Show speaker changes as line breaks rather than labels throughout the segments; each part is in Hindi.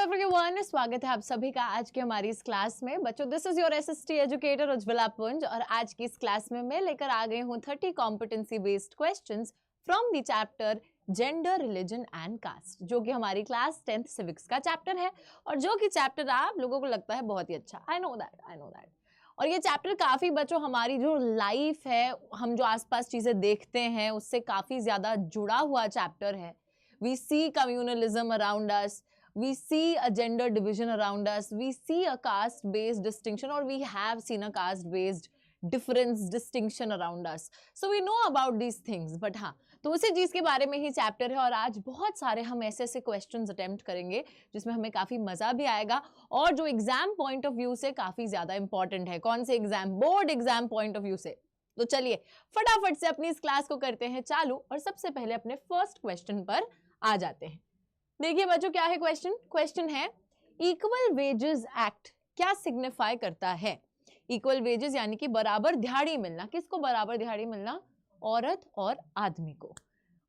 एवरीवन, स्वागत है आप सभी का आज की हमारी इस क्लास में। बच्चों, this is your SST educator Ujjwala पुंज और आज की इस क्लास में मैं लेकर आ गई हूँ 30 competency based questions from the chapter gender, religion and caste, जो कि हमारी क्लास 10th सिविक्स का चैप्टर है और जो कि चैप्टर आप लोगों को लगता है बहुत ही अच्छा। I know that. और ये चैप्टर काफी बच्चों हमारी जो लाइफ है, हम जो आसपास चीजें देखते हैं उससे काफी ज्यादा जुड़ा हुआ चैप्टर है। We see communalism around us, we see a gender division around us, we see a caste based distinction, or we have seen a caste based difference distinction around us, so we know about these things. But हाँ, तो उसी चीज के बारे में ही चैप्टर है और आज बहुत सारे हम ऐसे क्वेश्चंस अटेम्प्ट करेंगे जिसमें हमें काफी मजा भी आएगा और जो एग्जाम पॉइंट ऑफ व्यू से काफी ज्यादा इंपॉर्टेंट है। कौन से exam? Board exam point of view से। तो चलिए फटाफट से अपनी इस क्लास को करते हैं चालू और सबसे पहले अपने फर्स्ट क्वेश्चन पर आ जाते हैं। देखिए बच्चों, क्या है क्वेश्चन है इक्वल वेजेस एक्ट क्या सिग्निफाई करता है? इक्वल वेजेस यानी कि बराबर दिहाड़ी मिलना। किसको बराबर दिहाड़ी मिलना? औरत और आदमी को।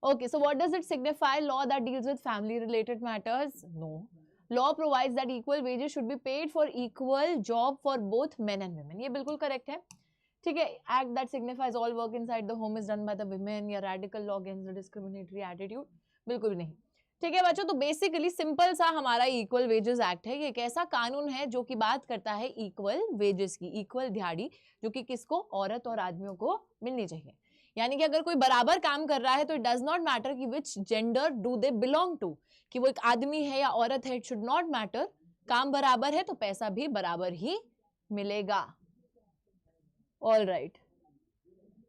Okay, so what does it signify? Law that deals with family related matters? No. Law provides that equal wages should be paid for equal job for both men and women. ये बिल्कुल करेक्ट है। ठीक है। Act that signifies all work inside the home is done by the women या radical law against the discriminatory attitude? बिल्कुल नहीं। ठीक है बच्चों, तो बेसिकली सिंपल सा हमारा इक्वल वेजेस एक्ट है। ये एक ऐसा कानून है जो कि बात करता है इक्वल वेजेस की, इक्वल दिहाड़ी, जो कि किसको? औरत और आदमियों को मिलनी चाहिए। यानी कि अगर कोई बराबर काम कर रहा है तो इट डज नॉट मैटर कि which gender do they belong to, कि वो एक आदमी है या औरत है, इट शुड नॉट मैटर। काम बराबर है तो पैसा भी बराबर ही मिलेगा। ऑल राइट,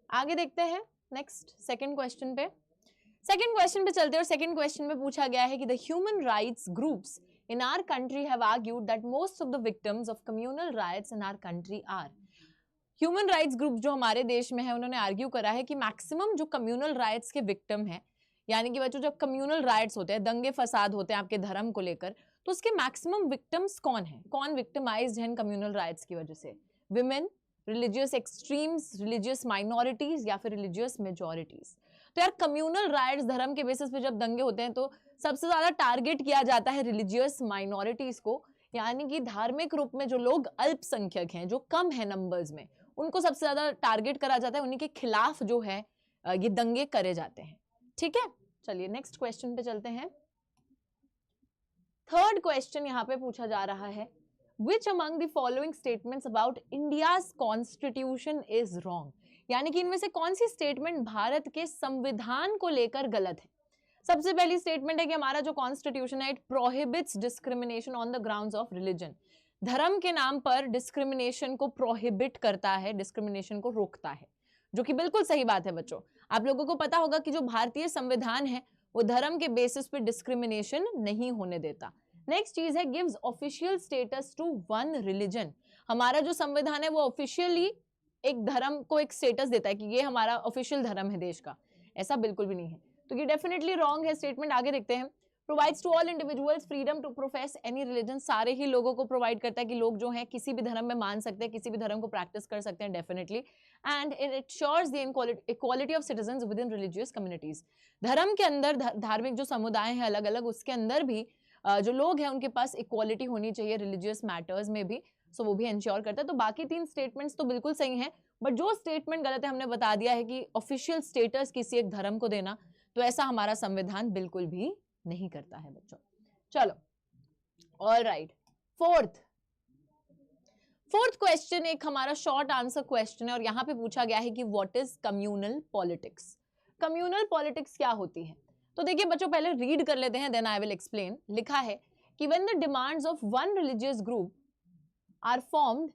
आगे देखते हैं नेक्स्ट सेकेंड क्वेश्चन पे। सेकेंड क्वेश्चन पे चलते हैं और सेकेंड क्वेश्चन में पूछा गया है कि the human rights groups in our country have argued that most of the victims of communal riots in our country are. Human rights group जो हमारे देश में है उन्होंने आर्ग्यू करा है कि मैक्सिमम जो कम्युनल राइट्स के विक्टिम है, यानी कि बच्चों जब कम्युनल राइट्स होते हैं, दंगे फसाद होते हैं आपके धर्म को लेकर, तो उसके मैक्सिमम विक्टिम्स कौन है? कौन विक्टिमाइज्ड है इन कम्युनल राइट्स की वजह से? Women, religious extremes, religious minorities या फिर रिलीजियस मेजॉरिटीज? तो यार कम्युनल राइट्स धर्म के बेसिस पे जब दंगे होते हैं तो सबसे ज्यादा टारगेट किया जाता है रिलीजियस माइनॉरिटीज को, यानी कि धार्मिक रूप में जो लोग अल्पसंख्यक हैं, जो कम है नंबर्स में, उनको सबसे ज्यादा टारगेट करा जाता है। उन्हीं के खिलाफ जो है ये दंगे करे जाते हैं। ठीक है, चलिए नेक्स्ट क्वेश्चन पे चलते हैं। थर्ड क्वेश्चन यहां पे पूछा जा रहा है Which among the following statements about India's constitution is wrong? यानी कि इनमें से कौन सी स्टेटमेंट भारत के संविधान को लेकर गलत है? सबसे पहली स्टेटमेंट है कि हमारा जो कॉन्स्टिट्यूशन है it prohibits discrimination on the grounds of religion. धर्म के नाम पर डिस्क्रिमिनेशन को प्रोहिबिट करता है, डिस्क्रिमिनेशन को रोकता है, जो कि बिल्कुल सही बात है। बच्चों आप लोगों को पता होगा कि जो भारतीय संविधान है वो धर्म के बेसिस पे डिस्क्रिमिनेशन नहीं होने देता। नेक्स्ट चीज है gives official status to one religion. हमारा जो संविधान है वो ऑफिशियली एक धर्म को एक स्टेटस देता है कि ये हमारा ऑफिशियल धर्म है देश का। ऐसा बिल्कुल भी नहीं है, तो ये डेफिनेटली रॉन्ग है स्टेटमेंट। आगे देखते हैं। Provides to all individuals freedom to profess any religion. सारे ही लोगों को प्रोवाइड करता है कि लोग जो हैं किसी भी धर्म में मान सकते हैं, किसी भी धर्म को प्रैक्टिस कर सकते हैं definitely. And it ensures the equality of citizens within religious communities. धर्म के अंदर धार्मिक जो समुदाय हैं अलग अलग, उसके अंदर भी जो लोग हैं उनके पास इक्वालिटी होनी चाहिए रिलीजियस मैटर्स में भी, सो वो भी इंश्योर करता है। तो बाकी तीन स्टेटमेंट्स तो बिल्कुल सही हैं, बट जो स्टेटमेंट गलत है हमने बता दिया है कि ऑफिशियल स्टेटस किसी एक धर्म को देना, तो ऐसा हमारा संविधान बिल्कुल भी नहीं करता है बच्चों। चलो ऑल राइट, फोर्थ क्वेश्चन एक हमारा शॉर्ट आंसर क्वेश्चन है और यहां पे पूछा गया है कि what is communal politics. Communal politics क्या होती है? तो देखिए बच्चों पहले रीड कर लेते हैं, देन आई विल एक्सप्लेन। लिखा है कि when the demands of one religious group are formed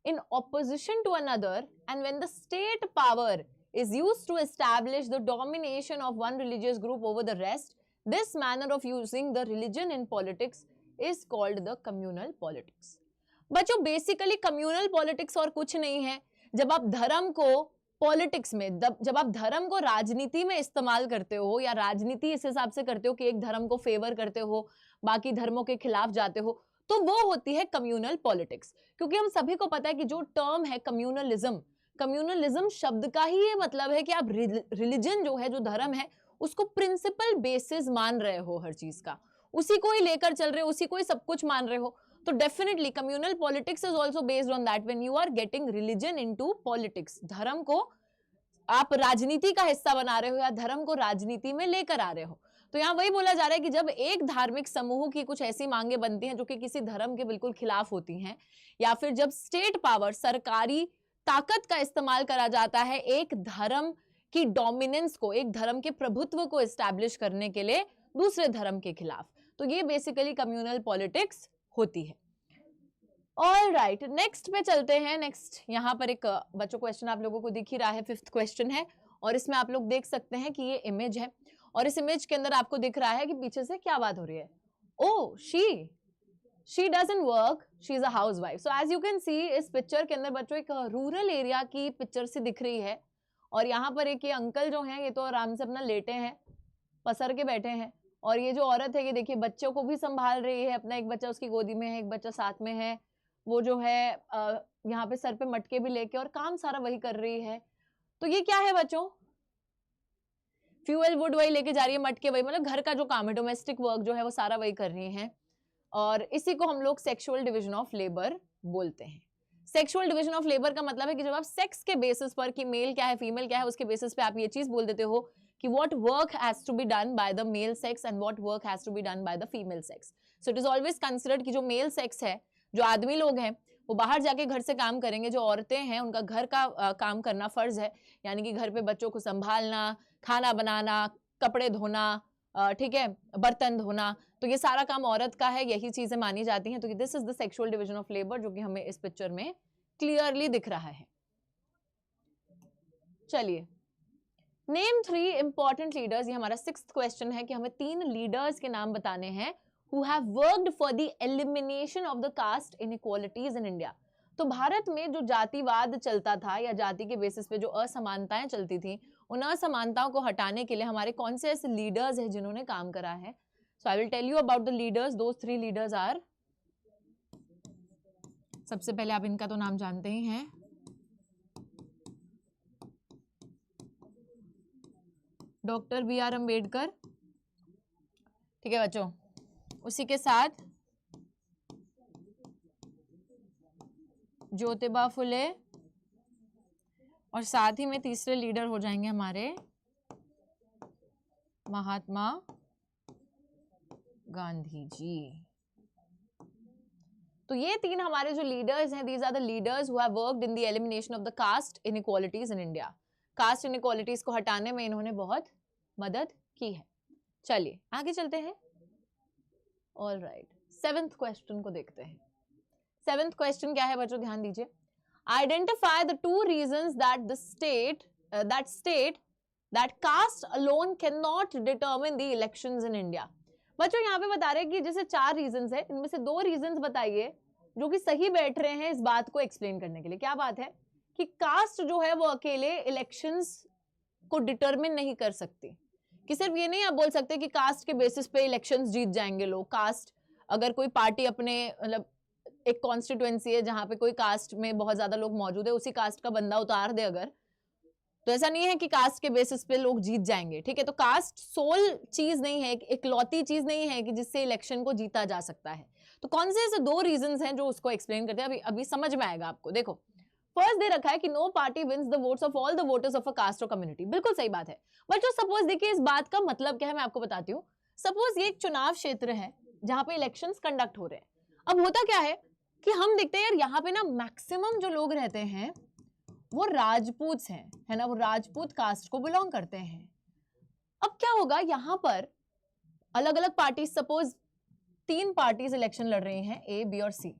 in opposition to another and when the state power is used to establish the domination of one religious group over the rest, this manner of using the religion in politics is called the communal politics. बच्चों बेसिकली कम्युनल पॉलिटिक्स और कुछ नहीं है। जब आप धर्म को पॉलिटिक्स में, जब आप धर्म को राजनीति में इस्तेमाल करते हो या राजनीति इस हिसाब से करते हो कि एक धर्म को फेवर करते हो, बाकी धर्मों के खिलाफ जाते हो, तो वो होती है कम्युनल पॉलिटिक्स। क्योंकि हम सभी को पता है कि जो टर्म है कम्युनलिज्म शब्द का ही ये मतलब है कि आप रिलीजन जो है, जो धर्म है, उसको प्रिंसिपल बेसिस मान रहे हो हर चीज का, उसी को ही लेकर चल रहे हो, उसी को ही सब कुछ मान रहे हो, तो definitely communal politics is also based on that when you are getting religion into politics. धर्म को आप राजनीति का हिस्सा बना रहे हो या धर्म को राजनीति में लेकर आ रहे हो। तो यहाँ वही बोला जा रहा है कि जब एक धार्मिक समूह की कुछ ऐसी मांगे बनती हैं जो कि किसी धर्म के बिल्कुल खिलाफ होती हैं, या फिर जब स्टेट पावर, सरकारी ताकत का इस्तेमाल करा जाता है एक धर्म की डोमिनेंस को, एक धर्म के प्रभुत्व को एस्टैब्लिश करने के लिए दूसरे धर्म के खिलाफ, तो ये बेसिकली कम्युनल पॉलिटिक्स होती है। ऑल राइट, नेक्स्ट पे चलते हैं। नेक्स्ट यहाँ पर एक बच्चों क्वेश्चन आप लोगों को दिख ही रहा है, 5th क्वेश्चन है, और इसमें आप लोग देख सकते हैं कि ये इमेज है, और इस इमेज के अंदर आपको दिख रहा है कि पीछे से क्या बात हो रही है। Oh she doesn't work, she is a housewife. So as you can see इस पिक्चर के अंदर बच्चों एक रूरल एरिया की पिक्चर सी दिख रही है, और यहाँ पर एक ये अंकल जो हैं ये तो आराम से अपना लेटे हैं, पसर के बैठे हैं, और ये जो औरत है ये देखिए बच्चों को भी संभाल रही है, अपना एक बच्चा उसकी गोदी में है, एक बच्चा साथ में है, वो जो है यहाँ पे सर पे मटके भी लेके और काम सारा वही कर रही है। तो ये क्या है बच्चों, फ्यूअल वुड वही लेके जा रही है, मटके वही, मतलब घर का जो काम है, डोमेस्टिक वर्क जो है वो सारा वही कर रही है, और इसी को हम लोग सेक्सुअल डिवीजन ऑफ लेबर बोलते हैं। सेक्सुअल डिवीजन ऑफ लेबर का मतलब है कि जब आप सेक्स के बेसिस पर कि मेल क्या है फीमेल क्या है उसके बेसिस पे आप ये चीज बोल देते हो कि what work has to be done by the male sex and what work has to be done by the female sex. So it is always considered कि जो मेल सेक्स है, जो आदमी लोग हैं वो बाहर जाके घर से काम करेंगे, जो औरतें हैं उनका घर का काम करना फर्ज है, यानी कि घर पे बच्चों को संभालना, खाना बनाना, कपड़े धोना, ठीक है, बर्तन धोना, तो ये सारा काम औरत का है, यही चीजें मानी जाती हैं। तो this is the sexual division of labour जो कि हमें इस पिक्चर में क्लियरली दिख रहा है। चलिए, नेम 3 इंपॉर्टेंट लीडर्स, ये हमारा 6th क्वेश्चन है कि हमें 3 लीडर्स के नाम बताने हैं who have worked for the elimination of the caste inequalities in India। तो भारत में जो जातिवाद चलता था या जाति के बेसिस पे जो असमानताएं चलती थी, उन असमानताओं को हटाने के लिए हमारे कौन से ऐसे लीडर्स हैं जिन्होंने काम करा है। So I will tell you about the leaders. Those 3 leaders are, सबसे पहले आप इनका तो नाम जानते ही हैं, डॉक्टर B.R. अम्बेडकर, ठीक है बच्चों, उसी के साथ ज्योतिबा फुले, और साथ ही में तीसरे लीडर हो जाएंगे हमारे महात्मा गांधी जी। तो ये 3 हमारे जो लीडर्स हैं, these are the leaders who have worked in the elimination of the caste inequalities in India. Caste inequalities को हटाने में इन्होंने बहुत मदद की है। चलिए आगे चलते हैं। ऑल राइट, 7th क्वेश्चन को देखते हैं। 7th क्वेश्चन क्या है बच्चों, ध्यान दीजिए। Identify the 2 reasons that state that caste alone can not determine the elections in India. बच्चों यहाँ पे बता रहे हैं कि जैसे 4 रीजंस है, इनमें से 2 रीजंस बताइए जो कि सही बैठ रहे हैं इस बात को एक्सप्लेन करने के लिए। क्या बात है कि कास्ट जो है वो अकेले इलेक्शंस को डिटरमिन नहीं कर सकती, कि सिर्फ ये नहीं आप बोल सकते कि कास्ट के बेसिस पे इलेक्शंस जीत जाएंगे लोग। कास्ट, अगर कोई पार्टी अपने मतलब एक कॉन्स्टिट्यूएंसी है जहां पे कोई कास्ट में बहुत ज्यादा लोग मौजूद है, उसी कास्ट का बंदा उतार दे अगर, तो ऐसा नहीं है कि कास्ट के बेसिस पे लोग जीत जाएंगे, ठीक है। तो कास्ट सोल चीज नहीं है, इकलौती चीज नहीं है कि जिससे इलेक्शन को जीता जा सकता है। तो कौन से ऐसे 2 रीजंस हैं जो उसको एक्सप्लेन करते हैं, अभी समझ में आएगा आपको। देखो, फर्स्ट दे रखा है कि no party wins the votes of all the voters of a caste और कम्युनिटी। बिल्कुल सही बात है बच्चों। सपोज देखिए इस बात का मतलब क्या है, मैं आपको बताती हूँ। सपोज ये एक चुनाव क्षेत्र है जहां पे इलेक्शंस कंडक्ट हो रहे हैं। अब होता क्या है कि हम देखते हैं यार यहाँ पे ना मैक्सिमम जो लोग रहते हैं वो राजपूत हैं, है ना, वो राजपूत कास्ट को बिलोंग करते हैं। अब क्या होगा, यहाँ पर अलग अलग पार्टीज, सपोज 3 पार्टीज इलेक्शन लड़ रही हैं, A, B और C।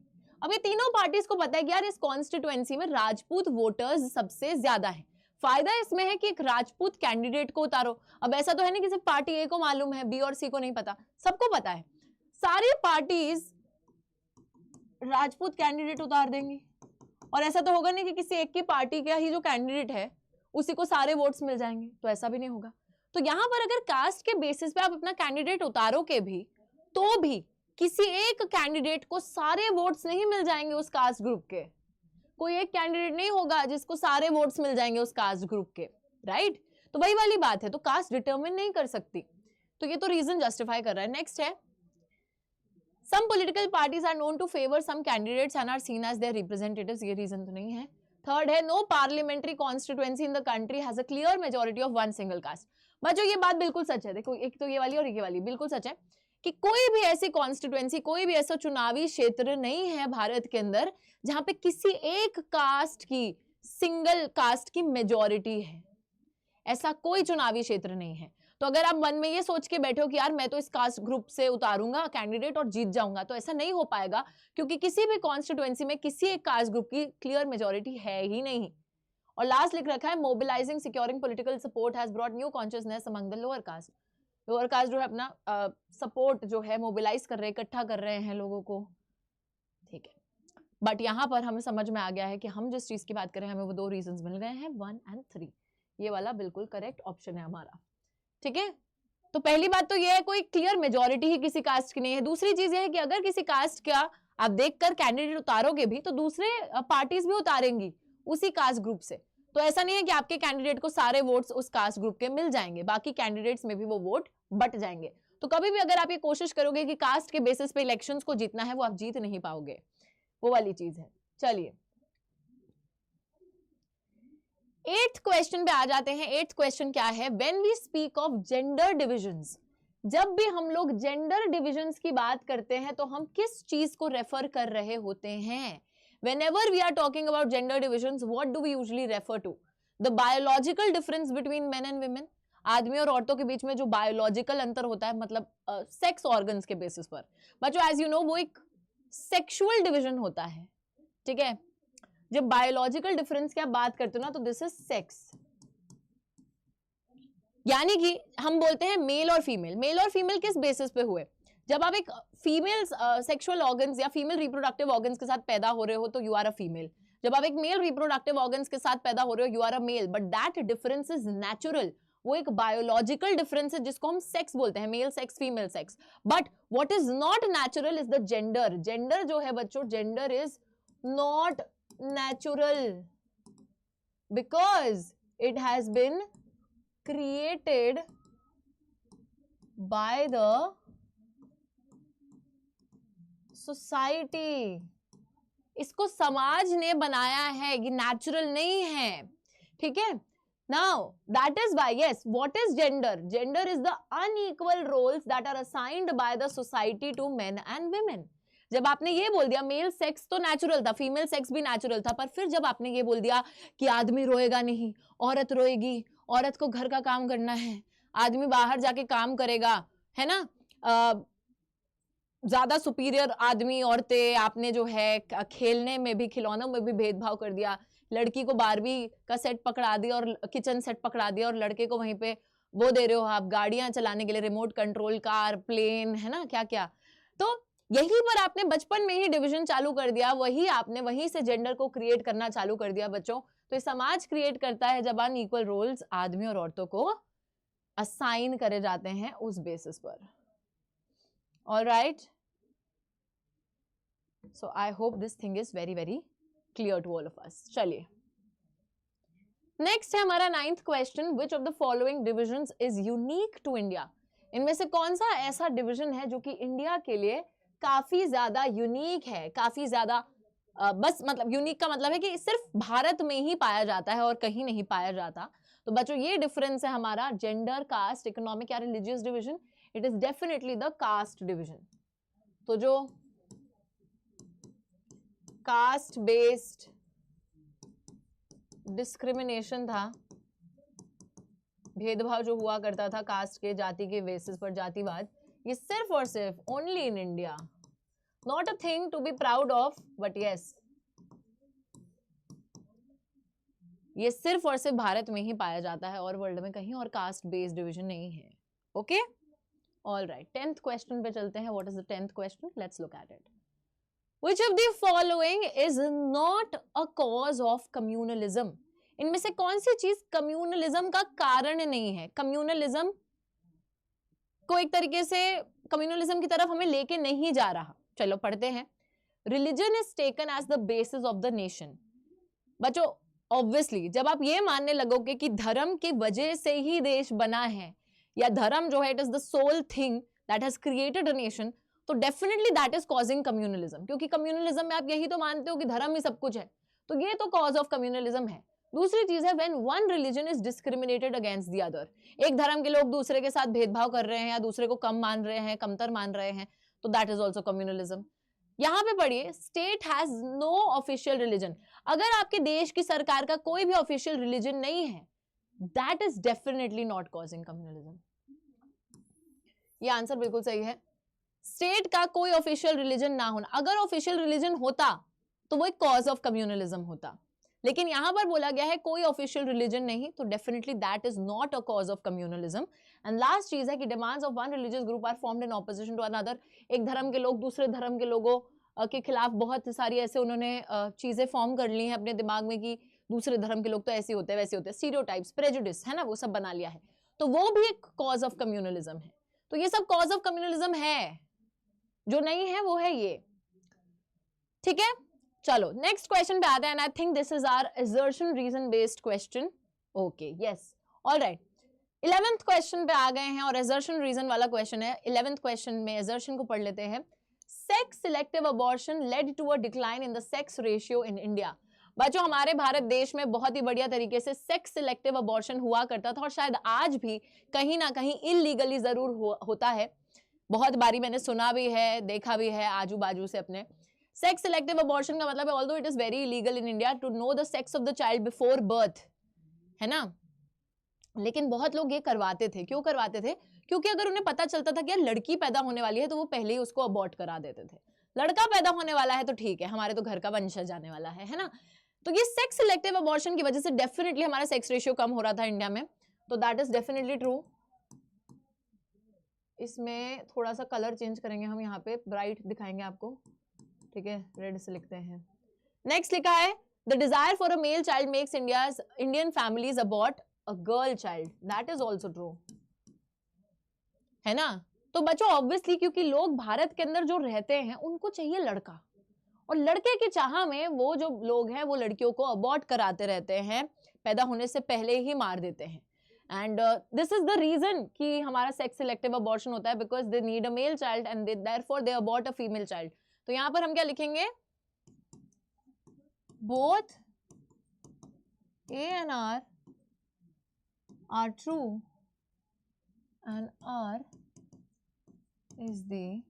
अब ये तीनों पार्टीज को पता है कि यार इस कॉन्स्टिट्यूएंसी में राजपूत वोटर्स सबसे ज्यादा है। फायदा इसमें है कि एक राजपूत कैंडिडेट को उतारो। अब ऐसा तो है नहीं कि सिर्फ पार्टी A को मालूम है, B और C को नहीं पता, सबको पता है। सारी पार्टीज राजपूत कैंडिडेट उतार देंगी, और ऐसा तो होगा नहीं कि किसी एक की पार्टी का ही जो कैंडिडेट है उसी को सारे वोट्स मिल जाएंगे, तो ऐसा भी नहीं होगा। तो यहां पर अगर कास्ट के बेसिस पे आप अपना कैंडिडेट उतारोगे भी, तो भी किसी एक कैंडिडेट को सारे वोट्स नहीं मिल जाएंगे उस कास्ट ग्रुप के। कोई एक कैंडिडेट नहीं होगा जिसको सारे वोट्स मिल जाएंगे उस कास्ट ग्रुप के, राइट। तो वही वाली बात है, तो कास्ट डिटरमिन नहीं कर सकती। तो ये तो रीजन जस्टिफाई कर रहा है। नेक्स्ट है Some political parties are known to favor some candidates and are seen as their representatives. ये reason तो नहीं है. Third है, no parliamentary constituency in the country has a clear majority of one single caste. बच्चों ये बात बिल्कुल सच है. देखो एक तो ये वाली और ये वाली बिल्कुल सच है कि कोई भी ऐसी कॉन्स्टिट्यूएंसी, कोई भी ऐसा चुनावी क्षेत्र नहीं है भारत के अंदर जहां पे किसी एक कास्ट की, सिंगल कास्ट की मेजॉरिटी है. ऐसा कोई चुनावी क्षेत्र नहीं है. तो अगर आप मन में ये सोच के बैठे हो कि यार मैं तो इस कास्ट ग्रुप से उतारूंगा कैंडिडेट और जीत जाऊंगा, तो ऐसा नहीं हो पाएगा, क्योंकि किसी भी कॉन्स्टिट्यूएंसी में किसी एक कास्ट ग्रुप की क्लियर मेजॉरिटी है ही नहीं. और लास्ट लिख रखा है, mobilising securing political support has brought new consciousness among the lower caste. Lower caste जो है अपना सपोर्ट जो है मोबिलाइज कर रहे हैं, इकट्ठा कर रहे हैं लोगों को. ठीक है, बट यहाँ पर हमें समझ में आ गया है कि हम जिस चीज की बात करें हमें वो दो रीजंस मिल गए हैं, 1 और 3. ये वाला बिल्कुल करेक्ट ऑप्शन है हमारा. ठीक है, तो पहली बात तो ये है कोई क्लियर मेजॉरिटी ही किसी कास्ट की नहीं है. दूसरी चीज ये है कि अगर किसी कास्ट का आप देखकर कैंडिडेट उतारोगे भी तो दूसरे पार्टीज भी उतारेंगी उसी कास्ट ग्रुप से. तो ऐसा नहीं है कि आपके कैंडिडेट को सारे वोट्स उस कास्ट ग्रुप के मिल जाएंगे, बाकी कैंडिडेट्स में भी वो वोट बट जाएंगे. तो कभी भी अगर आप ये कोशिश करोगे कि कास्ट के बेसिस पे इलेक्शंस को जीतना है, वो आप जीत नहीं पाओगे. वो वाली चीज है. चलिए 8th क्वेश्चन पे आ जाते हैं. 8th क्वेश्चन क्या है? When we speak of gender divisions, जब भी हम लोग जेंडर डिविजन्स की बात करते हैं तो हम किस चीज को रेफर कर रहे होते हैं? Whenever we are talking about gender divisions, what do we usually refer to? The biological difference between men and women. आदमी और औरतों के बीच में जो बायोलॉजिकल अंतर होता है, मतलब सेक्स ऑर्गन्स के बेसिस पर. बच्चों एज यू नो वो एक सेक्सुअल डिवीजन होता है. ठीक है, जब बायोलॉजिकल डिफरेंस की आप बात करते हो ना, तो दिस इज सेक्स. यानी कि हम बोलते हैं मेल और फीमेल. मेल और फीमेल किस बेसिस पे हुए? जब आप एक फीमेल सेक्सुअल ऑर्गन्स या फीमेल रिप्रोडक्टिव ऑर्गन्स के साथ पैदा हो रहे हो तो यू आर अ फीमेल. जब आप एक मेल रिप्रोडक्टिव ऑर्गन्स के साथ पैदा हो रहे हो you are a male. But that difference is natural. वो एक बायोलॉजिकल डिफरेंस है जिसको हम सेक्स बोलते हैं, male sex female sex. But what is not natural is the gender. Gender जो है बच्चों, gender is not natural because it has been created by the society. इसको समाज ने बनाया है, ये नेचुरल नहीं है. ठीक है, now that is why, yes, what is gender? Gender is the unequal roles that are assigned by the society to men and women. जब आपने ये बोल दिया मेल सेक्स तो नेचुरल था, फीमेल सेक्स भी नेचुरल था, पर फिर जब आपने ये बोल दिया कि आदमी रोएगा नहीं, औरत रोएगी, औरत को घर का काम करना है, आदमी बाहर जाके काम करेगा, है ना, ज्यादा सुपीरियर आदमी औरतें, आपने जो है खेलने में भी, खिलौनों में भी भेदभाव कर दिया. लड़की को बारबी का सेट पकड़ा दिया और किचन सेट पकड़ा दिया, और लड़के को वहीं पे वो दे रहे हो आप गाड़ियां चलाने के लिए, रिमोट कंट्रोल कार, प्लेन, है ना, क्या क्या. तो यहीं पर आपने बचपन में ही डिवीजन चालू कर दिया, वही आपने वहीं से जेंडर को क्रिएट करना चालू कर दिया बच्चों. तो ये समाज क्रिएट करता है जब अनइक्वल रोल्स आदमी और औरतों को असाइन करे जाते हैं उस बेसिस पर. Alright, so I hope this thing is very very clear to all of us. चलिए नेक्स्ट है हमारा 9th question. which of the following divisions is unique to India? इनमें से कौन सा ऐसा डिवीजन है जो कि इंडिया के लिए काफी ज्यादा यूनिक है, काफी ज्यादा बस मतलब यूनिक का मतलब है कि सिर्फ भारत में ही पाया जाता है और कहीं नहीं पाया जाता. तो बच्चों ये डिफरेंस है हमारा जेंडर, कास्ट, इकोनॉमिक या religious division. It is definitely the caste division. तो जो कास्ट बेस्ड डिस्क्रिमिनेशन था, भेदभाव जो हुआ करता था कास्ट के, जाति के बेसिस पर, जातिवाद, ये सिर्फ और सिर्फ only in India. Not a thing to be proud of, but yes, ये सिर्फ और सिर्फ भारत में ही पाया जाता है और वर्ल्ड में कहीं और कास्ट बेस्ड डिवीजन नहीं है. Okay, alright. 10th क्वेश्चन पे चलते हैं. What is the 10th question? Let's look at it. Which of the following is not a cause of communalism? इनमें से कौन सी चीज कम्युनलिज्म का कारण नहीं है? कम्युनलिज्म को एक तरीके से कम्युनलिज्म की तरफ हमें लेके नहीं जा रहा. चलो पढ़ते हैं. Religion is taken as the basis of the nation. बच्चों ऑब्वियसली जब आप ये मानने लगोगे कि धर्म की वजह से ही देश बना है, या धर्म जो है it is the sole thing that has created a nation, तो definitely that is causing communalism, क्योंकि कम्युनलिज्म में आप यही तो मानते हो कि धर्म ही सब कुछ है, तो ये तो कॉज ऑफ कम्युनलिज्म है। दूसरी चीज है when one religion is discriminated against the other, एक धर्म के लोग दूसरे के साथ भेदभाव कर रहे हैं या दूसरे को कम मान रहे हैं, कमतर मान रहे हैं, तो दैट इज ऑल्सो कम्युनलिज्म। यहाँ पे पढ़िए, state has no official religion, अगर आपके देश की सरकार का कोई भी ऑफिशियल रिलीजन नहीं है, that is definitely not causing communalism. ये आंसर बिल्कुल सही है। स्टेट का कोई ऑफिशियल रिलीजन ना होना, अगर ऑफिशियल रिलीजन होता तो वो एक कॉज ऑफ कम्युनलिज्म होता, लेकिन यहां पर बोला गया है कोई ऑफिशियल रिलीजन नहीं, तो definitely that is not a cause of communalism. And last चीज है कि demands of one religious group are formed in opposition to another, एक धर्म के लोग दूसरे धर्म के लोगों के खिलाफ बहुत सारी ऐसे उन्होंने चीजें फॉर्म कर ली हैं अपने दिमाग में कि दूसरे धर्म के लोग तो ऐसे होते हैं वैसे होते हैं, स्टीरियोटाइप्स, प्रेजुडिस है ना, वो सब बना लिया है, तो वो भी एक कॉज ऑफ कम्युनलिज्म है। तो ये सब कॉज ऑफ कम्युनलिज्म है, जो नहीं है वो है ये। ठीक है, चलो नेक्स्ट क्वेश्चन पे आते हैं। I think this is our assertion reason based question. Okay, yes, alright. 11th question पे आ गए हैं और assertion रीजन वाला क्वेश्चन है। 11th क्वेश्चन में assertion को पढ़ लेते हैं। Sex selective abortion led to a decline in the sex ratio in India. बच्चों, हमारे भारत देश में बहुत ही बढ़िया तरीके से सेक्स सिलेक्टिव अबॉर्शन हुआ करता था और शायद आज भी कहीं ना कहीं इलीगली जरूर होता है। बहुत बारी मैंने सुना भी है, देखा भी है आजू बाजू से अपने। सेक्स सिलेक्टिव अबॉर्शन का मतलब है although it is very illegal in India to know the sex of the child before birth, है ना, लेकिन बहुत लोग ये करवाते थे। क्यों करवाते थे? क्योंकि अगर उन्हें पता चलता था कि यार लड़की पैदा होने वाली है तो वो पहले ही उसको अबॉर्ट करा देते थे। लड़का पैदा होने वाला है तो ठीक है, हमारे तो घर का वंशज जाने वाला है ना। तो ये सेक्स सिलेक्टिव अबॉर्शन की वजह से डेफिनेटली हमारा सेक्स रेशियो कम हो रहा था इंडिया में, तो दैट इज डेफिनेटली ट्रू। इसमें थोड़ा सा कलर चेंज करेंगे हम, यहाँ पे ब्राइट दिखाएंगे आपको, ठीक है, रेड से लिखते हैं। नेक्स्ट लिखा है the desire for a male child makes Indian families abort a girl child, that is also true, है ना। तो बच्चों ऑब्वियसली क्योंकि लोग भारत के अंदर जो रहते हैं उनको चाहिए लड़का, और लड़के की चाह में वो जो लोग हैं वो लड़कियों को अबॉर्ट कराते रहते हैं, पैदा होने से पहले ही मार देते हैं। And this is the reason कि हमारा सेक्स सिलेक्टिव अबॉर्शन होता है, because they need a male child and therefore they abort a female child. तो यहां पर हम क्या लिखेंगे? Both A and R are true and R is the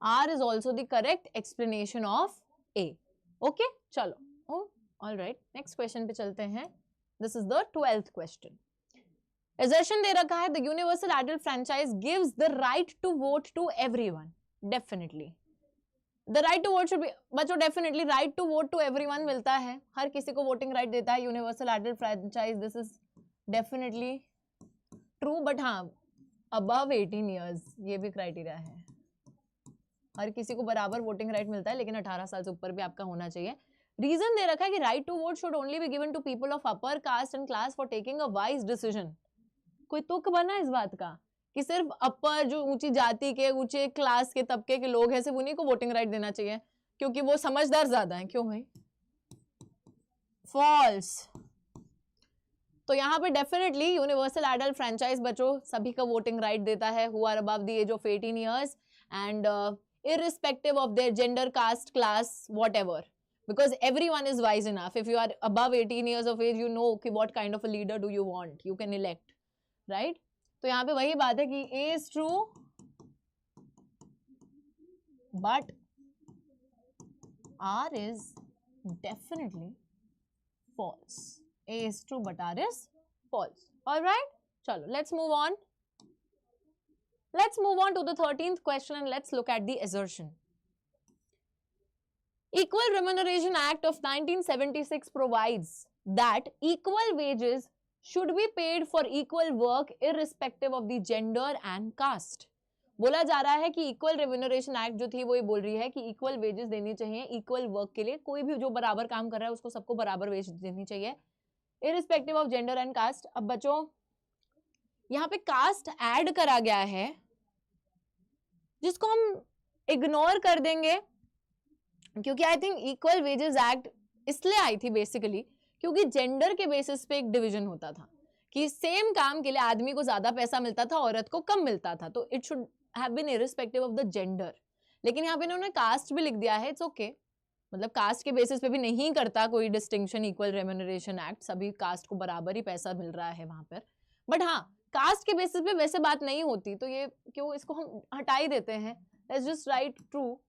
R is also the correct explanation of A. Okay, चलो, oh, all right. Next question पे चलते हैं. This is the 12th question. Assertion दे रखा है the universal adult franchise gives the right to vote to everyone. Definitely. The right to vote should be, बच्चों definitely right to vote to everyone मिलता है, हर किसी को voting right देता है universal adult franchise. This is definitely true, but हाँ above 18 years ये भी criteria है, हर किसी को बराबर वोटिंग राइट मिलता है, लेकिन 18 साल से ऊपर भी आपका होना चाहिए। रीजन दे रखा है कि right to vote should only be given to people of upper caste and class for taking a wise decision. कोई तुक बना इस बात का कि सिर्फ अपर जो ऊंची जाति के ऊंचे क्लास के तबके के लोग हैं सिर्फ उन्हीं को वोटिंग राइट देना चाहिए क्योंकि वो समझदार ज्यादा हैं? क्यों भाई? फॉल्स। तो यहाँ पे डेफिनेटली यूनिवर्सल एडल्ट फ्रेंचाइज बच्चों सभी का वोटिंग राइट देता है who are above the age of 18 years and irrespective of their gender, caste, class, whatever, because everyone is wise enough. If you are above 18 years of age, you know कि what kind of a leader do you want, you can elect, right? तो यहाँ पे वही बात है कि A is true but R is definitely false. A is true but R is false. All right, चलो let's move on. Let's move on to the 13th question and let's look at the assertion. Equal Remuneration Act of 1976 provides that equal wages should be paid for equal work irrespective of the gender and caste. बोला जा रहा है कि इक्वल रेम्यूनरेशन एक्ट जो थी वो ये बोल रही है कि इक्वल वेजेस देनी चाहिए इक्वल वर्क के लिए, कोई भी जो बराबर काम कर रहा है उसको सबको बराबर वेज देनी चाहिए irrespective of gender and caste. अब बच्चों यहाँ पे कास्ट ऐड करा गया है जिसको हम इग्नोर कर देंगे क्योंकि I think equal wages act इसलिए आई थी बेसिकली क्योंकि जेंडर के बेसिस पे एक डिवीजन होता था कि सेम काम के लिए आदमी को ज्यादा पैसा मिलता था, औरत को कम मिलता था, तो it should have been irrespective of the gender. लेकिन यहाँ पे इन्होंने कास्ट भी लिख दिया है, इट्स ओके मतलब कास्ट के बेसिस पे भी नहीं करता कोई डिस्टिंक्शन इक्वल रेम्यूनरेशन एक्ट, सभी कास्ट को बराबर ही पैसा मिल रहा है वहां पर। बट हाँ, कास्ट के बेसिस पे वैसे बात नहीं होती, तो ये क्यों इसको हम हटा ही देते हैं, लेट्स जस्ट राइट ट्रू।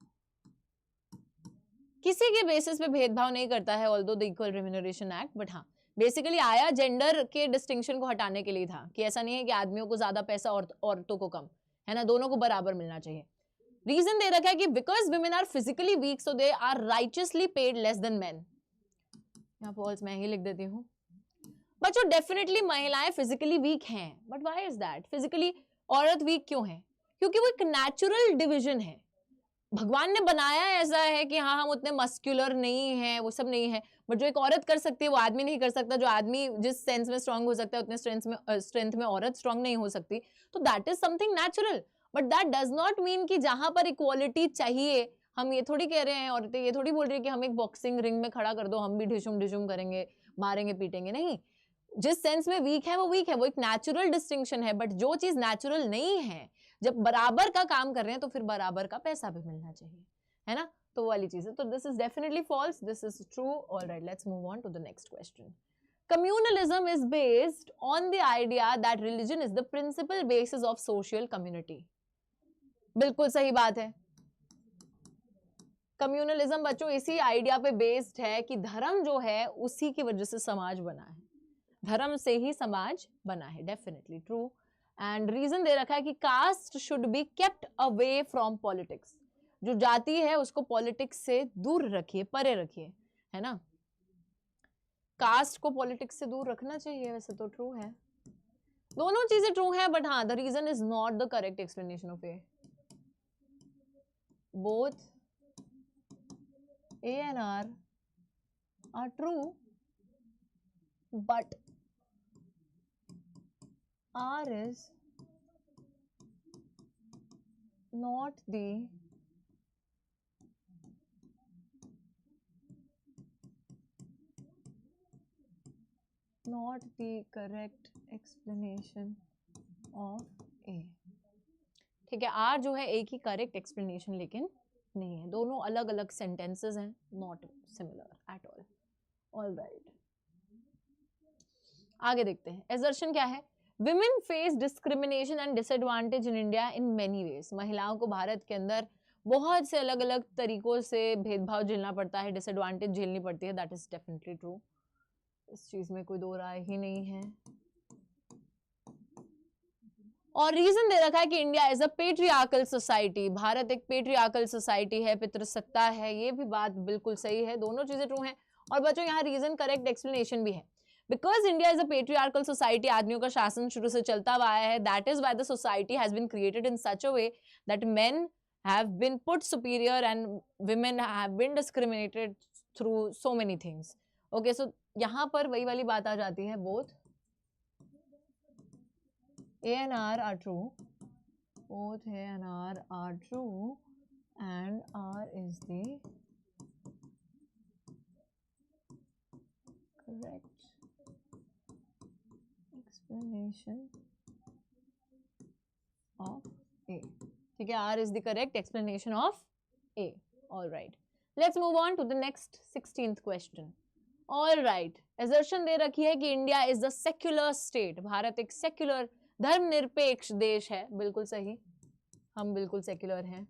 किसी के बेसिस पे भेदभाव नहीं करता है although the equal remuneration act, but हाँ बेसिकली आया जेंडर के डिस्टिंक्शन को हटाने के लिए था कि ऐसा नहीं है कि आदमियों को ज्यादा पैसा और औरतों को कम, है ना, दोनों को बराबर मिलना चाहिए। रीजन दे रखा है कि because women are physically weak so they are righteously paid less than men. यहाँ फॉल्स मैं ही लिख देती हूँ। बच्चों डेफिनेटली महिलाएं फिजिकली वीक हैं, but why is that? Physically औरत वीक क्यों है? क्योंकि वो एक नेचुरल डिविजन है, भगवान ने बनाया ऐसा है कि हाँ हम उतने मस्कुलर नहीं हैं, वो सब नहीं है, बट जो एक औरत कर सकती है वो आदमी नहीं कर सकता, जो आदमी जिस सेंस में स्ट्रांग हो सकता है उतने स्ट्रेंथ में औरत स्ट्रांग नहीं हो सकती, तो that is something natural. But that does not mean कि जहां पर इक्वालिटी चाहिए, हम ये थोड़ी कह रहे हैं, औरतें ये थोड़ी बोल रही है कि हम एक बॉक्सिंग रिंग में खड़ा कर दो, हम भी ढिशुम ढिशुम करेंगे, मारेंगे पीटेंगे, नहीं। जिस सेंस में वीक है वो वीक है, वो एक नेचुरल डिस्टिंक्शन है। बट जो चीज नेचुरल नहीं है, जब बराबर का काम कर रहे हैं तो फिर बराबर का पैसा भी मिलना चाहिए, है ना, तो वो वाली चीज है। तो this is definitely false, this is true. Alright, let's move on to the next question. Communalism is based on the idea that religion is the principal basis of social community. बिल्कुल सही बात है। कम्युनलिज्म बच्चों इसी आइडिया पे बेस्ड है कि धर्म जो है उसी की वजह से समाज बना है, धर्म से ही समाज बना है, डेफिनेटली ट्रू। एंड रीजन दे रखा है कि caste should be kept away from politics, जो जाति है उसको पॉलिटिक्स से दूर रखिए, परे रखिए, है ना, कास्ट को पॉलिटिक्स से दूर रखना चाहिए, वैसे तो ट्रू है, दोनों चीजें ट्रू है। बट हाँ, the reason is not the correct explanation of A. Both A and R are true, but R is not the correct explanation of A। ठीक है, R जो है A की करेक्ट एक्सप्लेनेशन लेकिन नहीं है, दोनों अलग अलग सेंटेंसेस हैं, not similar at all. Alright, आगे देखते हैं। एजर्शन क्या है? Women face discrimination and disadvantage in India in many ways. महिलाओं को भारत के अंदर बहुत से अलग अलग तरीकों से भेदभाव झेलना पड़ता है, डिसएडवांटेज झेलनी पड़ती है, दैट इज डेफिनेटली ट्रू, इस चीज में कोई दो राय ही नहीं है। और रीजन दे रखा है कि India is a patriarchal society, Bharat एक पेट्रियार्कल सोसाइटी है, पितृसत्ता है, ये भी बात बिल्कुल सही है, दोनों चीजें ट्रू हैं। और बच्चों यहाँ रीजन करेक्ट एक्सप्लेनेशन भी है, because India is a patriarchal society, आदमियों का शासन शुरू से चलता हुआ आया है, that is why the society has been created in such a way that men have been put superior and women have been discriminated through so many things. Okay, so यहाँ पर वही वाली बात आ जाती है, both A and R are true, both A and R are true, and R is the correct explanation of A. ठीक है, R is the correct explanation of A. All right, let's move on to the next 16th question. All right, assertion दे रखी है कि India is the secular state, Bharat एक सेक्युलर धर्मनिरपेक्ष देश है, बिल्कुल सही, हम बिल्कुल सेक्युलर हैं,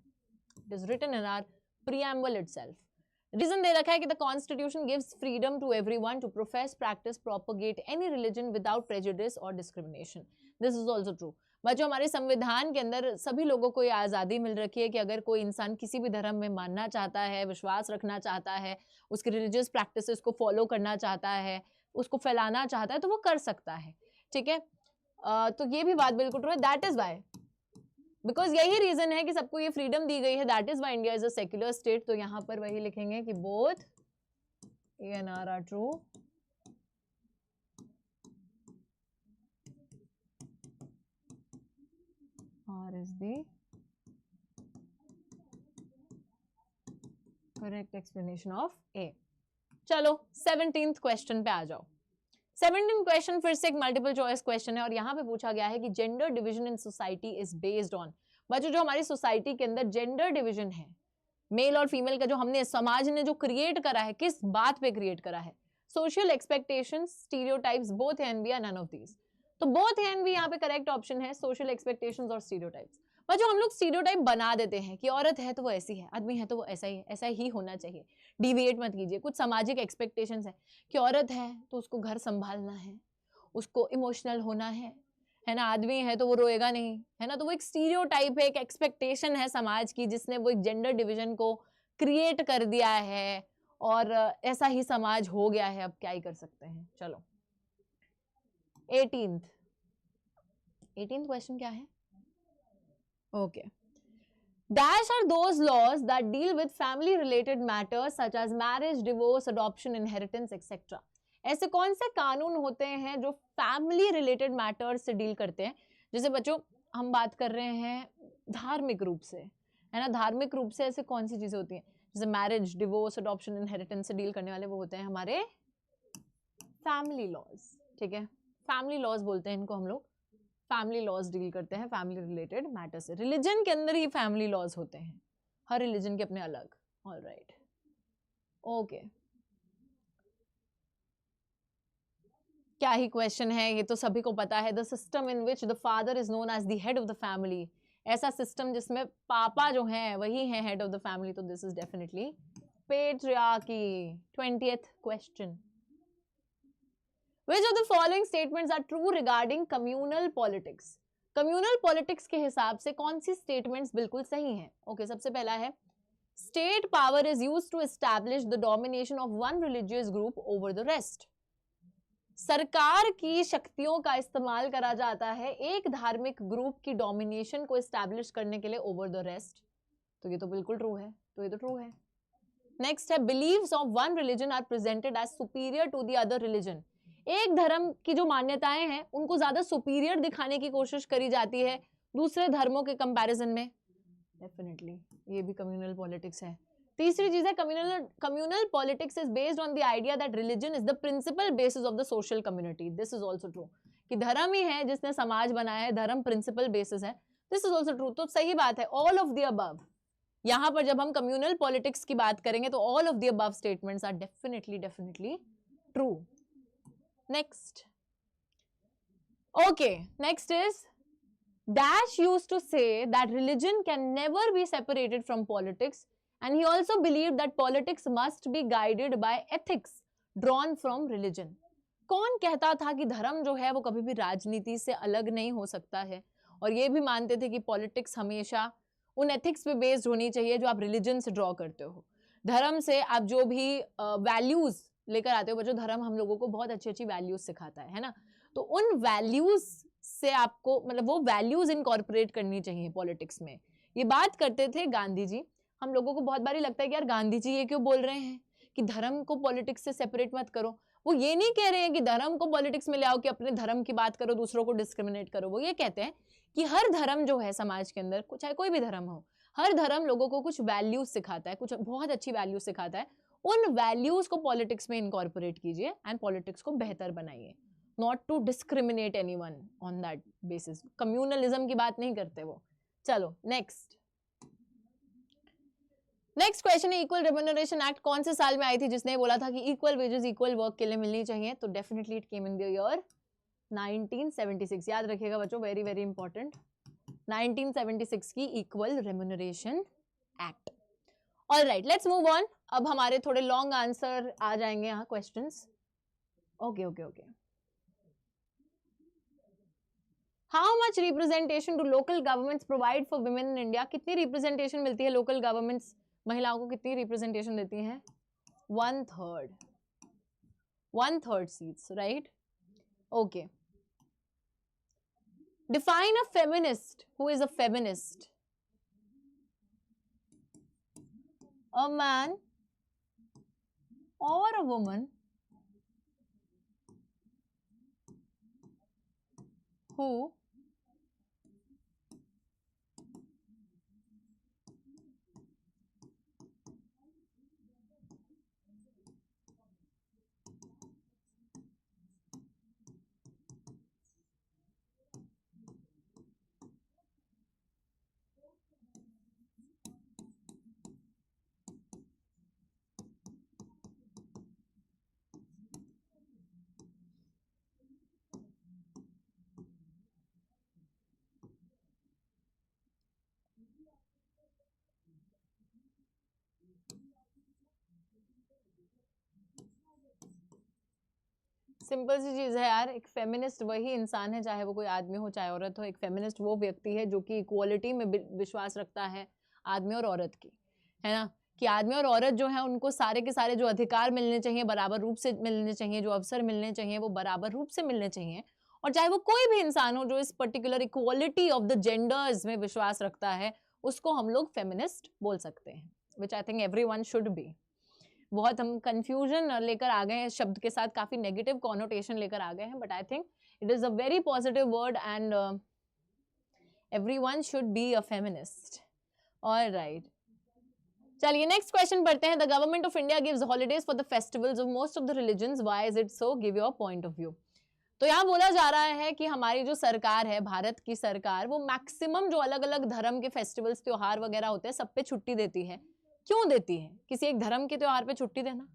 it is written in our preamble itself. Reason दे रखा है कि the constitution gives freedom to everyone to profess, practice, propagate any religion without prejudice और discrimination, this is also true. बच्चों हमारे संविधान के अंदर सभी लोगों को ये आज़ादी मिल रखी है कि अगर कोई इंसान किसी भी धर्म में मानना चाहता है, विश्वास रखना चाहता है, उसकी रिलीजियस प्रैक्टिसेस को फॉलो करना चाहता है, उसको फैलाना चाहता है, तो वो कर सकता है, ठीक है। तो ये भी बात बिल्कुल ट्रू है, दैट इज वाई, बिकॉज यही रीजन है कि सबको ये फ्रीडम दी गई है, that is why India is a secular state. तो यहाँ पर वही लिखेंगे कि both A and R are true, R is the correct explanation of A. चलो 17th क्वेश्चन पे आ जाओ। 17th क्वेश्चन फिर से एक मल्टीपल चॉइस क्वेश्चन है और यहाँ पे पूछा गया है कि gender division in society is based on. बच्चों जो हमारी सोसाइटी के अंदर जेंडर डिवीजन है, मेल और फीमेल का जो हमने समाज ने जो क्रिएट करा है, किस बात पे क्रिएट करा है? Social expectations, stereotypes, both and B, none of these. तो बोथ एंड बी यहाँ पे करेक्ट ऑप्शन है, सोशल एक्सपेक्टेशंस और स्टीरियोटाइप्स। पर जो हम लोग स्टीरियोटाइप बना देते हैं कि औरत है तो वो ऐसी है, आदमी है तो वो ऐसा ही है, ऐसा ही होना चाहिए, डिविएट मत कीजिए। कुछ सामाजिक एक्सपेक्टेशंस है कि औरत है तो उसको घर संभालना है, उसको इमोशनल होना है ना, आदमी है तो वो रोएगा नहीं, है ना। तो वो एक स्टीरियोटाइप है, एक एक्सपेक्टेशन है समाज की, जिसने वो एक जेंडर डिवीजन को क्रिएट कर दिया है और ऐसा ही समाज हो गया है। अब क्या ही कर सकते हैं। चलो 18th क्वेश्चन क्या है? Okay, Dash are those laws that deal with family related matters such as marriage, divorce, adoption, inheritance, etc. ऐसे कौन से कानून होते हैं जो फैमिली रिलेटेड मैटर्स से डील करते हैं? जैसे बच्चों हम बात कर रहे हैं धार्मिक रूप से, है ना। धार्मिक रूप से ऐसे कौन सी चीजें होती हैं? जैसे मैरिज, डिवोर्स, अडॉप्शन, इनहेरिटेंस से डील करने वाले वो होते हैं हमारे फैमिली लॉज। ठीक है, फैमिली लॉज बोलते हैं इनको हम लोग। फैमिली लॉज डील करते हैं फैमिली रिलेटेड मैटर से। रिलीजन के अंदर ही फैमिली लॉज होते हैं, हर रिलीजन के अपने अलग। ऑलराइट, ओके, क्या ही क्वेश्चन है, ये तो सभी को पता है। The system in which the father is known as the head of the family. ऐसा सिस्टम जिसमें पापा जो हैं वही हैं हेड ऑफ द फैमिली, तो this is definitely patriarchy. 20th question, Which of the following statements are true regarding communal politics? Communal politics के हिसाब से कौन सी statements बिल्कुल सही हैं? Okay, सबसे पहला है state power is used to establish the domination of one religious group over the rest. सरकार की शक्तियों का इस्तेमाल करा जाता है एक धार्मिक ग्रुप की डोमिनेशन को एस्टैब्लिश करने के लिए ओवर द रेस्ट। तो ये तो बिल्कुल ट्रू है, तो ये तो ट्रू है। नेक्स्ट है beliefs of one religion are presented as superior to the other religion. एक धर्म की जो मान्यताएं हैं उनको ज्यादा सुपीरियर दिखाने की कोशिश करी जाती है दूसरे धर्मों के कंपैरिजन में। डेफिनेटली ये भी कम्युनल पॉलिटिक्स है। तीसरी चीज है communal politics is based on the idea that religion is the principal basis of the social community. This is also true कि धर्म ही है जिसने समाज बनाया है, धर्म प्रिंसिपल बेसिस है। दिस इज ऑल्सो ट्रू, तो सही बात है। ऑल ऑफ द अबव, यहां पर जब हम कम्युनल पॉलिटिक्स की बात करेंगे तो all of the above statements are definitely true. Next, okay, next is Dash used to say that religion can never be separated from politics, and he also believed that politics must be guided by ethics drawn from religion. कौन कहता था कि धर्म जो है वो कभी भी राजनीति से अलग नहीं हो सकता है, और ये भी मानते थे कि पॉलिटिक्स हमेशा उन एथिक्स पे बेस्ड होनी चाहिए जो आप रिलीजन से ड्रॉ करते हो। धर्म से आप जो भी वैल्यूज लेकर आते हो, बच्चों धर्म हम लोगों को बहुत अच्छी अच्छी वैल्यूज सिखाता है ना। तो उन वैल्यूज से आपको मतलब वो वैल्यूज इनकॉर्पोरेट करनी चाहिए पॉलिटिक्स में। ये बात करते थे गांधी जी। हम लोगों को बहुत बारी लगता है कि यार गांधी जी ये क्यों बोल रहे हैं कि धर्म को पॉलिटिक्स से सेपरेट मत करो। वो ये नहीं कह रहे हैं कि धर्म को पॉलिटिक्स में ले आओ कि अपने धर्म की बात करो, दूसरों को डिस्क्रिमिनेट करो। वो ये कहते हैं कि हर धर्म जो है समाज के अंदर, चाहे कोई भी धर्म हो, हर धर्म लोगों को कुछ वैल्यूज सिखाता है, कुछ बहुत अच्छी वैल्यूज सिखाता है। उन वैल्यूज को पॉलिटिक्स में इनकॉर्पोरेट कीजिए एंड पॉलिटिक्स को बेहतर बनाइए, not to discriminate anyone on that basis. Communalism की बात नहीं करते वो। चलो नेक्स्ट क्वेश्चन है इक्वल रेम्यूनरेशन एक्ट कौन से साल में आई थी जिसने बोला था कि इक्वल वेजेस इक्वल वर्क के लिए मिलनी चाहिए? तो definitely it came in the year 1976। याद रखिएगा बच्चों, वेरी वेरी इंपॉर्टेंट, 1976 की equal remuneration act. Alright, let's move on. अब हमारे थोड़े लॉन्ग आंसर आ जाएंगे यहाँ questions. Okay okay okay, how much representation do local governments provide for women in India? कितनी रिप्रेजेंटेशन मिलती है लोकल गवर्नमेंट्स महिलाओं को? कितनी रिप्रेजेंटेशन देती हैं? 1/3 seats, right? Okay, define a feminist. Who is a feminist? A man or a woman who simple सी चीज है यार, एक फेमिनिस्ट वही इंसान है, चाहे वो कोई आदमी हो चाहे औरत हो। एक फेमिनिस्ट वो व्यक्ति है जो कि इक्वालिटी में विश्वास रखता है आदमी और औरत की, है ना, कि आदमी और औरत जो है उनको सारे के सारे जो अधिकार मिलने चाहिए बराबर रूप से मिलने चाहिए, जो अवसर मिलने चाहिए वो बराबर रूप से मिलने चाहिए। और चाहे वो कोई भी इंसान हो जो इस particular equality of the genders में विश्वास रखता है, उसको हम लोग फेमिनिस्ट बोल सकते हैं, which I think everyone should be. बहुत हम कंफ्यूजन लेकर आ गए हैं शब्द के साथ, काफी नेगेटिव कॉनोटेशन लेकर आ गए हैं, but I think it is a very positive word and everyone should be a feminist. Alright, चलिए नेक्स्ट क्वेश्चन पढ़ते हैं। The government of India gives holidays for the festivals of most of the religions, why is it so, give your point of view. तो यहाँ बोला जा रहा है कि हमारी जो सरकार है, भारत की सरकार, वो मैक्सिमम जो अलग अलग धर्म के फेस्टिवल्स त्योहार वगैरह होते हैं सब पे छुट्टी देती है। क्यों देती है? किसी एक धर्म के त्योहार पे छुट्टी देना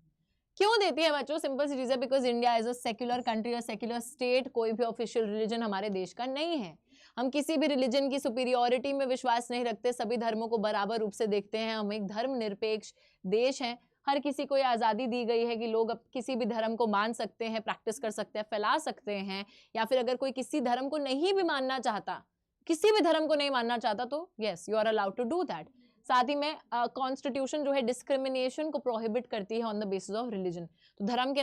क्यों देती है बच्चों? सिंपल सी चीज है, because India is a secular country और सेक्युलर स्टेट। कोई भी ऑफिशियल रिलीजन हमारे देश का नहीं है। हम किसी भी रिलीजन की सुपीरियोरिटी में विश्वास नहीं रखते, सभी धर्मों को बराबर रूप से देखते हैं। हम एक धर्म निरपेक्ष देश है। हर किसी को ये आज़ादी दी गई है कि लोग अब किसी भी धर्म को मान सकते हैं, प्रैक्टिस कर सकते हैं, फैला सकते हैं, या फिर अगर कोई किसी धर्म को नहीं भी मानना चाहता, किसी भी धर्म को नहीं मानना चाहता, तो yes you are allowed to do that. साथ ही में कॉन्स्टिट्यूशन जो है डिस्क्रिमिनेशन को प्रोहिबिट करती है on the basis of religion. तो धर्म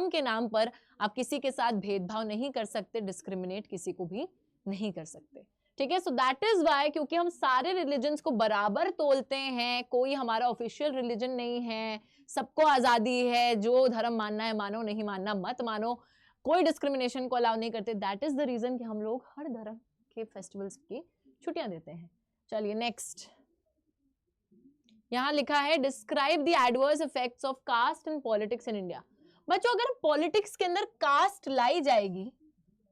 के नाम पर आप किसी के साथ भेदभाव नहीं कर सकते, डिस्क्रिमिनेट किसी को भी नहीं कर सकते, ठीक है। सो दैट इज वाई, क्योंकि हम सारे रिलीजन्स को बराबर तोलते हैं, कोई हमारा ऑफिशियल रिलीजन नहीं है, सबको आजादी है, जो धर्म मानना है मानो, नहीं मानना मत मानो, कोई डिस्क्रिमिनेशन को अलाउ नहीं करते। दैट इज द रीजन कि हम लोग हर धर्म के फेस्टिवल्स की छुट्टियां देते हैं। चलिए नेक्स्ट, यहां लिखा है describe the adverse effects of caste in politics in India. बच्चों अगर पॉलिटिक्स के अंदर कास्ट लाई जाएगी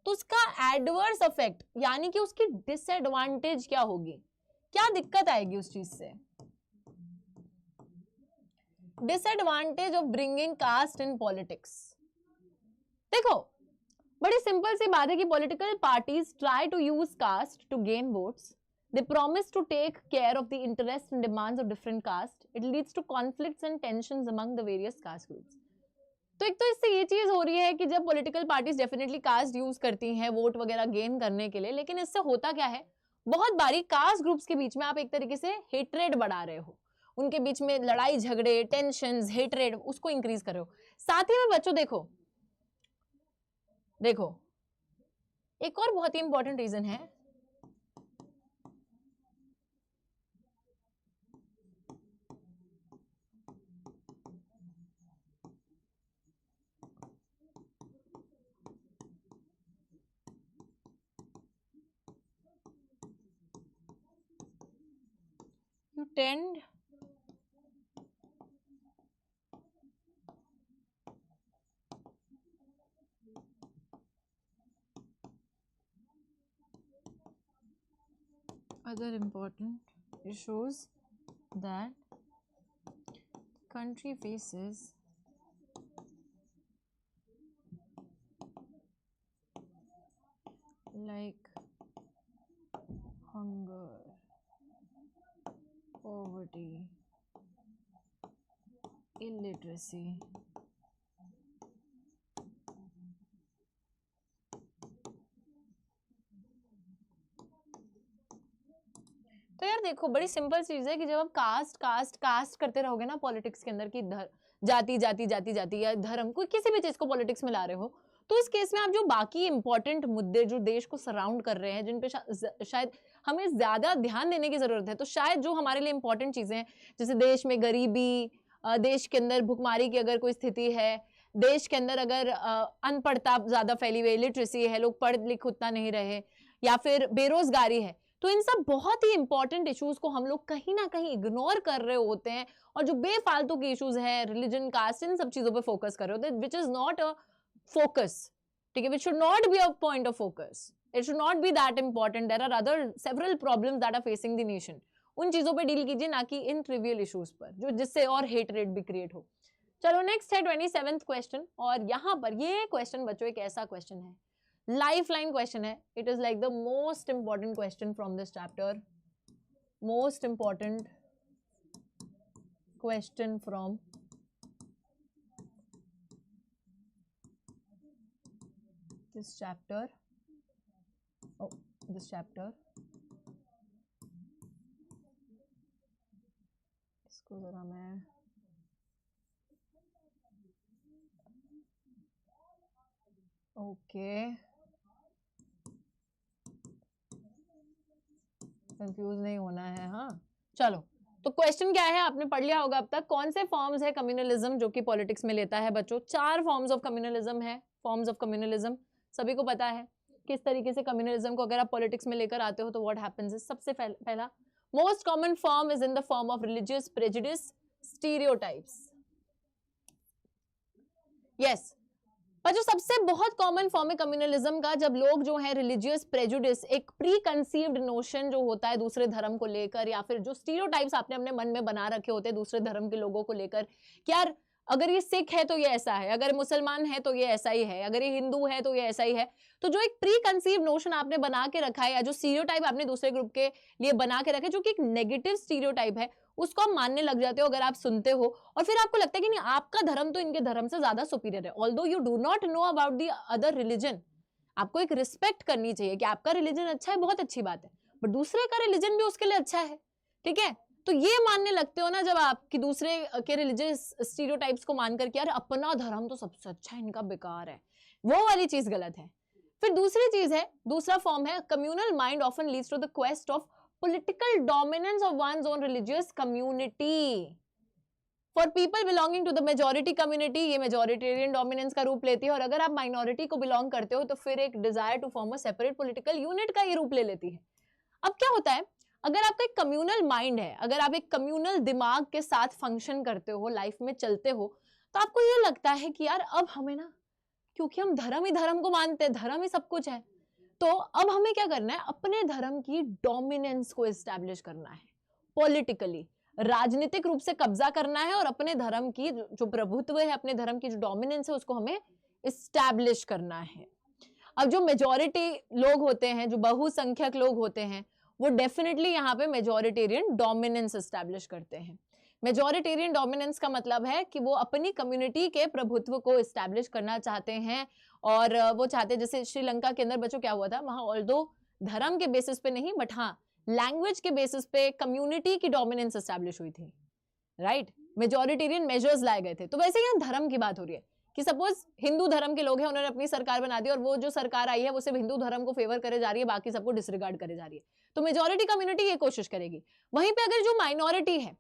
तो उसका एडवर्स इफेक्ट यानी कि उसकी डिसएडवांटेज क्या होगी, क्या दिक्कत आएगी उस चीज से? Disadvantage of bringing caste in politics. देखो बड़ी सिंपल सी बात है कि political parties try to use caste to gain votes. They promise to take care of the interests and demands of different castes. It leads to conflicts and tensions among the various caste groups. तो एक तो इससे ये चीज हो रही है कि जब political parties definitely caste use करती हैं वोट वगैरह गेन करने के लिए, लेकिन इससे होता क्या है, बहुत बारी कास्ट ग्रुप्स के बीच में आप एक तरीके से हेट्रेड बढ़ा रहे हो, उनके बीच में लड़ाई झगड़े, टेंशंस, हेट्रेड, उसको इंक्रीज कर रहे हो। साथ ही में बच्चों देखो देखो एक और बहुत ही इंपॉर्टेंट रीजन है, you tend other important issues that country faces like hunger, poverty, illiteracy, तो यार देखो बड़ी सिंपल चीज है कि जब आप कास्ट कास्ट कास्ट करते रहोगे ना पॉलिटिक्स के अंदर की जाति जाति जाति जाति या धर्म, कोई किसी भी चीज को पॉलिटिक्स में ला रहे हो, तो इस केस में आप जो बाकी इंपॉर्टेंट मुद्दे जो देश को सराउंड कर रहे हैं, जिन पे शायद हमें ज्यादा ध्यान देने की जरूरत है, तो शायद जो हमारे लिए इंपॉर्टेंट चीजें हैं, जैसे देश में गरीबी, देश के अंदर भुखमरी की अगर कोई स्थिति है, देश के अंदर अगर अनपढ़ता ज्यादा फैली हुई, लिटरेसी है, लोग पढ़ लिख उतना नहीं रहे, या फिर बेरोजगारी है, तो इन सब बहुत ही इंपॉर्टेंट इश्यूज को हम लोग कहीं ना कहीं इग्नोर कर रहे होते हैं, और जो बेफालतू के इश्यूज हैं, रिलीजन, कास्ट, इन सब चीजों पे फोकस कर रहे होते हैं, which is not a focus, ठीक है, which should not be a point of focus, it should not be that important. There are other several problems that are facing the nation, उन चीजों पे डील कीजिए, ना कि इन ट्रिवियल इश्यूज पर, जो जिससे और हेट रेट भी क्रिएट हो। चलो नेक्स्ट है 27th क्वेश्चन, और यहाँ पर ये क्वेश्चन बच्चों एक ऐसा क्वेश्चन है, लाइफलाइन क्वेश्चन है, it is like the most important question from this chapter, most important question from this chapter, this chapter, इसको जरा मैं कंफ्यूज नहीं होना है। हाँ चलो, तो क्वेश्चन क्या है आपने पढ़ लिया होगा अब तक। कौन से फॉर्म्स है कम्युनलिज्म जो कि पॉलिटिक्स में लेता है बच्चों? 4 फॉर्म्स ऑफ कम्युनलिज्म है। फॉर्म्स ऑफ कम्युनलिज्म सभी को पता है किस तरीके से कम्युनलिज्म को अगर आप पॉलिटिक्स में लेकर आते हो तो व्हाट हैपेंस इज, सबसे पहला most common form is in the form of religious prejudice stereotypes. Yes, पर जो सबसे बहुत कॉमन फॉर्म है कम्युनलिज्म का, जब लोग जो है रिलीजियस प्रेजुडिस, एक प्री कंसीव्ड नोशन जो होता है दूसरे धर्म को लेकर, या फिर जो स्टीरियोटाइप्स आपने अपने मन में बना रखे होते हैं दूसरे धर्म के लोगों को लेकर कि यार अगर ये सिख है तो ये ऐसा है, अगर मुसलमान है तो ये ऐसा ही है, अगर ये हिंदू है तो ये ऐसा ही है। तो जो एक प्री कंसीव्ड नोशन आपने बना के रखा है या जो स्टीरियोटाइप आपने दूसरे ग्रुप के लिए बना के रखा है जो कि एक नेगेटिव स्टीरियोटाइप है, उसको आप मानने लग जाते हो अगर आप सुनते हो, और फिर आपको लगता है कि नहीं आपका धर्म तो इनके धर्म से ज्यादा सुपीरियर है। Although you do not know about the other religion, आपको एक रिस्पेक्ट करनी चाहिए कि आपका रिलीजन अच्छा है, बहुत अच्छी बात है, बट दूसरे का रिलीजन भी उसके लिए अच्छा है, ठीक है। तो ये मानने लगते हो ना जब आप कि दूसरे के रिलीजियस स्टीरियोटाइप्स को मानकर कि यार अपना धर्म तो सबसे अच्छा है, इनका बेकार है, वो वाली चीज गलत है। फिर दूसरी चीज है, दूसरा फॉर्म है communal mind often leads to the quest of political dominance of one's own religious community. For people belonging to the majority community, ये majoritarian dominance का रूप लेती है, और अगर आप minority को belong करते हो तो फिर एक desire to form a separate political unit का ये रूप ले लेती है। अब क्या होता है, अगर आपका एक communal mind है, अगर आप एक communal दिमाग के साथ function करते हो, लाइफ में चलते हो, तो आपको ये लगता है कि यार अब हमें ना, क्योंकि हम धर्म ही धर्म को मानते हैं, धर्म ही सब कुछ है, तो अब हमें क्या करना है, अपने धर्म की डोमिनेंस को एस्टैब्लिश करना है, पॉलिटिकली राजनीतिक रूप से कब्जा करना है, और अपने धर्म की जो प्रभुत्व है, अपने धर्म की जो डोमिनेंस है उसको हमें एस्टैब्लिश करना है। अब जो मेजॉरिटी लोग होते हैं, जो बहुसंख्यक लोग होते हैं, वो डेफिनेटली यहाँ पे मेजॉरिटेरियन डोमिनेंस एस्टैब्लिश करते हैं। मेजॉरिटेरियन डोमिनेंस का मतलब है कि वो अपनी कम्युनिटी के प्रभुत्व को एस्टैब्लिश करना चाहते हैं, और वो चाहते हैं, जैसे श्रीलंका के अंदर बच्चों क्या हुआ था, वहां ऑल्दो धर्म के बेसिस पे नहीं बट हाँ लैंग्वेज के बेसिस पे कम्युनिटी की डोमिनेंस एस्टैब्लिश हुई थी, राइट, मेजॉरिटेरियन मेजर्स लाए गए थे। तो वैसे यहाँ धर्म की बात हो रही है कि सपोज हिंदू धर्म के लोग हैं, उन्होंने अपनी सरकार बना दी, और वो जो सरकार आई है वो सिर्फ हिंदू धर्म को फेवर करे जा रही है, बाकी सबको डिसरिगार्ड करे जा रही है, तो मेजॉरिटी कम्युनिटी ये कोशिश करेगी। वहीं पे अगर जो माइनॉरिटी है,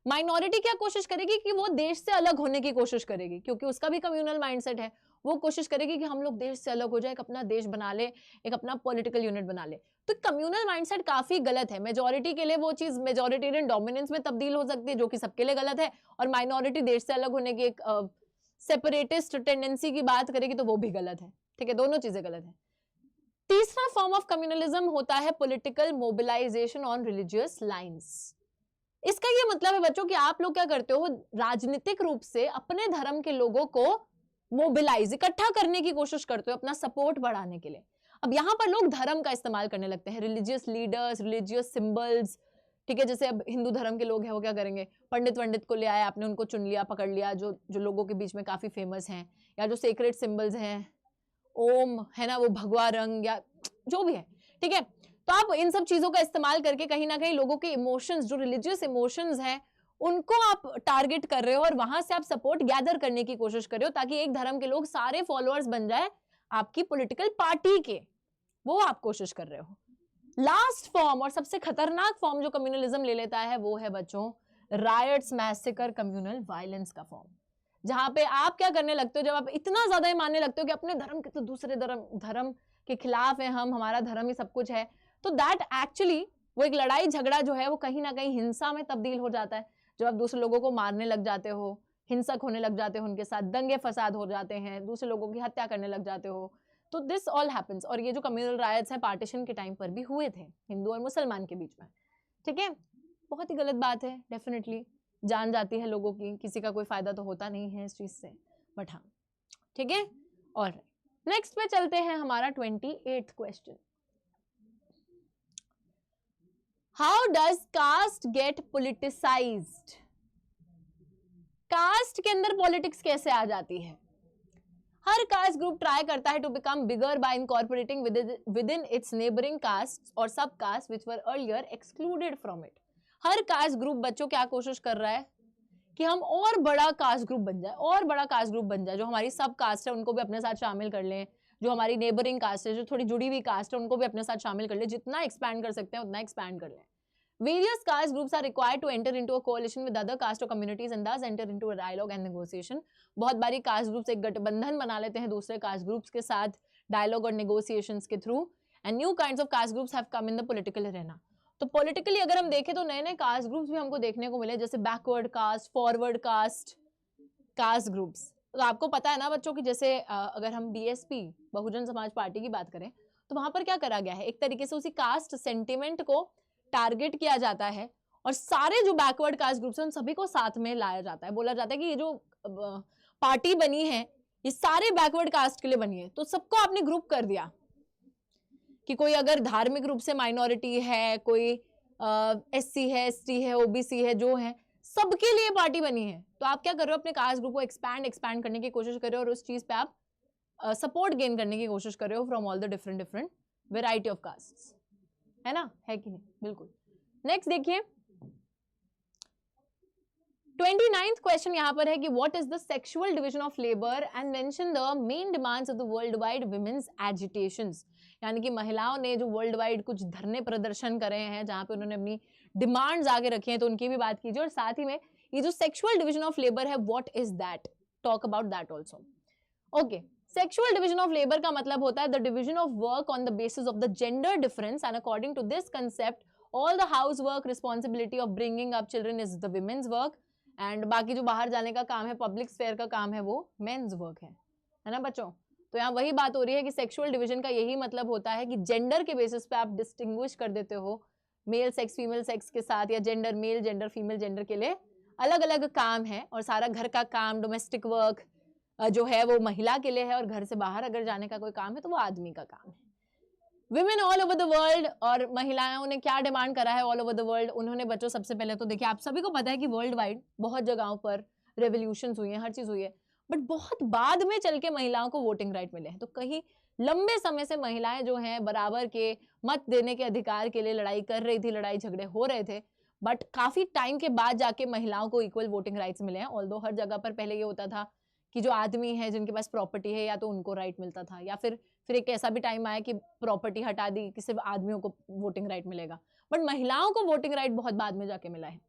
माइनॉरिटी क्या कोशिश करेगी कि वो देश से अलग होने की कोशिश करेगी, क्योंकि उसका भी कम्युनल माइंडसेट है, वो कोशिश करेगी कि हम लोग देश से अलग हो जाए, एक अपना देश बना ले, एक अपना पॉलिटिकल यूनिट बना ले। तो कम्युनल माइंडसेट काफी गलत है। मेजॉरिटी के लिए वो चीज मेजॉरिटेरियन डोमिनेंस में तब्दील हो सकती है जो कि सबके लिए गलत है, और माइनॉरिटी देश से अलग होने की एक सेपरेटिस्ट टेंडेंसी की बात करेगी तो वो भी गलत है, ठीक है, दोनों चीजें गलत है। तीसरा फॉर्म ऑफ कम्युनलिज्म होता है political mobilisation on religious lines. इसका ये मतलब है बच्चों कि आप लोग क्या करते हो, राजनीतिक रूप से अपने धर्म के लोगों को मोबिलाइज, इकट्ठा करने की कोशिश करते हो अपना सपोर्ट बढ़ाने के लिए। अब यहां पर लोग धर्म का इस्तेमाल करने लगते हैं, रिलीजियस लीडर्स, रिलीजियस सिंबल्स, ठीक है। जैसे अब हिंदू धर्म के लोग हैं वो क्या करेंगे, पंडित को ले आए, आपने उनको चुन लिया, पकड़ लिया, जो जो लोगों के बीच में काफी फेमस हैं, या जो सेक्रेट सिंबल्स हैं, ओम है ना, वो भगवा रंग या जो भी है, ठीक है। तो आप इन सब चीजों का इस्तेमाल करके कहीं ना कहीं लोगों के इमोशंस, जो रिलीजियस इमोशंस हैं, उनको आप टारगेट कर रहे हो, और वहां से आप सपोर्ट गैदर करने की कोशिश कर रहे हो ताकि एक धर्म के लोग सारे फॉलोअर्स बन जाए आपकी पॉलिटिकल पार्टी के, वो आप कोशिश कर रहे हो। लास्ट फॉर्म और सबसे खतरनाक फॉर्म जो कम्युनलिज्म ले लेता है वो है बच्चों रायट्स, मैसेकर, कम्युनल वायलेंस का फॉर्म, जहां पे आप क्या करने लगते हो, जब आप इतना ज्यादा मानने लगते हो कि अपने धर्म के तो दूसरे धर्म के खिलाफ है हम, हमारा धर्म ही सब कुछ है, तो दैट एक्चुअली वो एक लड़ाई झगड़ा जो है वो कहीं ना कहीं हिंसा में तब्दील हो जाता है। जब आप दूसरे लोगों को मारने लग जाते हो, हिंसक होने लग जाते हो, उनके साथ दंगे फसाद हो जाते हैं, दूसरे लोगों की हत्या करने लग जाते हो, तो दिस ऑल हैपेंस। और ये जो कम्युनल रायट्स हैं पार्टीशन के टाइम पर भी हुए थे हिंदू और मुसलमान के बीच में, ठीक है। बहुत ही गलत बात है, डेफिनेटली जान जाती है लोगों की, किसी का कोई फायदा तो होता नहीं है इस चीज से, बट हाँ, ठीक है। और नेक्स्ट पे चलते हैं, हमारा 28th question, how does caste get politicized? Caste के अंदर पॉलिटिक्स कैसे आ जाती है? हर कास्ट ग्रुप ट्राई करता है to become bigger by incorporating within its neighbouring caste और sub caste which were earlier excluded from it. हर कास्ट ग्रुप बच्चों क्या कोशिश कर रहा है कि हम और बड़ा कास्ट ग्रुप बन जाए, और बड़ा कास्ट ग्रुप बन जाए, जो हमारी सब कास्ट है उनको भी अपने साथ शामिल कर लें, जो हमारी नेबरिंग कास्ट है, जो थोड़ी जुड़ी हुई कास्ट है उनको भी अपने साथ शामिल कर ले, जितना एक्सपैंड कर सकते हैं उतना एक्सपैंड कर लें। Various caste groups are required to enter into a coalition with other caste or communities and thus enter into a dialogue and negotiation. बहुत बारी caste groups एक गठबंधन बना लेते हैं दूसरे caste groups के साथ dialogue और negotiations के through, and new kinds of caste groups have come in the political arena. तो politically अगर हम देखें तो नए नए caste groups भी हमको देखने को मिले, जैसे backward caste, forward caste groups। तो आपको पता है ना बच्चों की, जैसे अगर हम BSP बहुजन समाज पार्टी की बात करें तो वहां पर क्या करा गया है, एक तरीके से उसी कास्ट सेंटिमेंट को टारगेट किया जाता है और सारे जो बैकवर्ड कास्ट ग्रुप्स हैं उन सभी को साथ में लाया जाता है। बोला जाता है कि ये जो पार्टी बनी है ये सारे बैकवर्ड कास्ट के लिए बनी है, तो सबको आपने ग्रुप कर दिया कि कोई अगर धार्मिक रूप से माइनॉरिटी है, कोई SC है, ST है, OBC है, जो है सबके लिए पार्टी बनी है। तो आप क्या कर रहे हो, अपने कास्ट ग्रुप को एक्सपैंड करने की कोशिश कर रहे हो और उस चीज पे आप सपोर्ट गेन करने की कोशिश कर रहे हो from all the different variety of caste, है ना, है कि नहीं? बिल्कुल। नेक्स्ट देखिए 29th क्वेश्चन यहाँ पर है कि what is the sexual division of labour and mention the main demands of the world wide women's agitations. यानी कि महिलाओं ने जो वर्ल्ड वाइड कुछ धरने प्रदर्शन करे हैं जहां पे उन्होंने अपनी डिमांड्स आगे रखी हैं, तो उनकी भी बात कीजिए। और साथ ही में ये जो सेक्सुअल डिवीजन ऑफ लेबर है, what is that, talk about that also. Okay, sexual division of labour का मतलब होता है the division of work on the basis of the gender difference and according to this concept all the house work responsibility of bringing up children is the women's work and बाकी जो बाहर जाने का काम है, पब्लिक स्फेयर का काम है, वो मेन्स वर्क है ना बच्चों। तो यहाँ वही बात हो रही है कि सेक्सुअल डिवीजन का यही मतलब होता है कि जेंडर के बेसिस पे आप डिस्टिंग्विश कर देते हो मेल सेक्स फीमेल सेक्स के साथ, या gender male gender female gender के लिए अलग अलग काम है, और सारा घर का काम डोमेस्टिक वर्क जो है वो महिला के लिए है, और घर से बाहर अगर जाने का कोई काम है तो वो आदमी का काम है। Women all over the world, और महिलाओं ने क्या डिमांड करा है ऑल ओवर द वर्ल्ड। उन्होंने बच्चों सबसे पहले तो देखिए, आप सभी को पता है कि वर्ल्ड वाइड बहुत जगहों पर रेवोल्यूशंस हुई हैं, हर चीज हुई है, बट बहुत बाद में चल के महिलाओं को वोटिंग राइट मिले हैं। तो कहीं लंबे समय से महिलाएं जो हैं बराबर के मत देने के अधिकार के लिए लड़ाई कर रही थी, लड़ाई झगड़े हो रहे थे, बट काफी टाइम के बाद जाके महिलाओं को इक्वल वोटिंग राइट्स मिले हैं। ऑल्दो हर जगह पर पहले ये होता था कि जो आदमी है जिनके पास प्रॉपर्टी है या तो उनको राइट मिलता था, या फिर एक ऐसा भी टाइम आया कि प्रॉपर्टी हटा दी कि सिर्फ आदमियों को वोटिंग राइट मिलेगा, बट महिलाओं को वोटिंग राइट बहुत बाद में जाके मिला है।